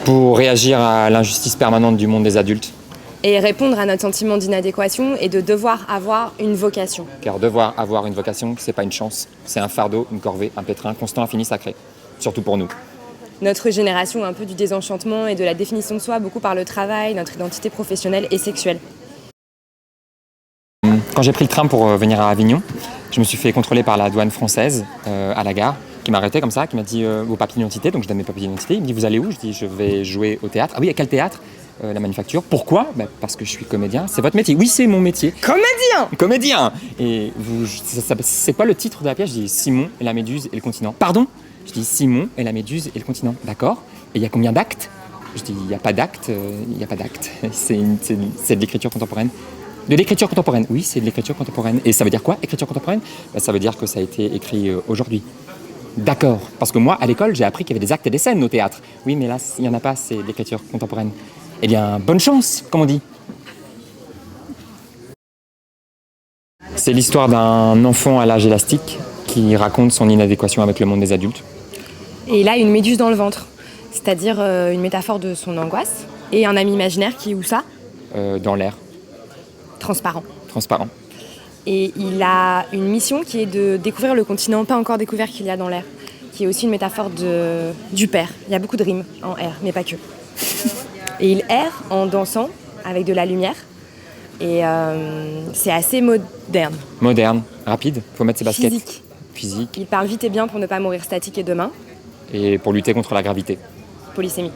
Pour réagir à l'injustice permanente du monde des adultes. Et répondre à notre sentiment d'inadéquation et de devoir avoir une vocation. Car devoir avoir une vocation, c'est pas une chance, c'est un fardeau, une corvée, un pétrin constant, infini, sacré. Surtout pour nous. Notre génération un peu du désenchantement et de la définition de soi, beaucoup par le travail, notre identité professionnelle et sexuelle. Quand j'ai pris le train pour venir à Avignon, je me suis fait contrôler par la douane française à la gare, qui m'a arrêté comme ça, qui m'a dit vos papiers d'identité, donc je donne mes papiers d'identité. Il me dit vous allez où? Je dis je vais jouer au théâtre. Ah oui, à quel théâtre? La Manufacture. Pourquoi? Parce que je suis comédien. C'est votre métier? Oui, c'est mon métier. Comédien! Comédien! Et c'est quoi le titre de la pièce? Je dis Simon et la Méduse et le continent. Pardon? Je dis Simon et la Méduse et le continent. D'accord. Et il y a combien d'actes? Je dis il n'y a pas d'acte, il n'y a pas d'acte. C'est de l'écriture contemporaine. De l'écriture contemporaine? Oui, c'est de l'écriture contemporaine. Et ça veut dire quoi, écriture contemporaine? Ça veut dire que ça a été écrit aujourd'hui. D'accord. Parce que moi, à l'école, j'ai appris qu'il y avait des actes et des scènes au théâtre. Oui, mais là, il n'y en a pas, c'est de l'écriture contemporaine. Eh bien, bonne chance, comme on dit. C'est l'histoire d'un enfant à l'âge élastique qui raconte son inadéquation avec le monde des adultes. Et il a une méduse dans le ventre, c'est-à-dire une métaphore de son angoisse, et un ami imaginaire qui est où ça? Dans l'air. Transparent. Transparent. Et il a une mission qui est de découvrir le continent pas encore découvert qu'il y a dans l'air, qui est aussi une métaphore du père. Il y a beaucoup de rimes en R, mais pas que. Et il erre en dansant avec de la lumière. Et c'est assez moderne. Moderne, rapide, faut mettre ses baskets. Physique. Il parle vite et bien pour ne pas mourir statique et demain. Et pour lutter contre la gravité. Polysémie.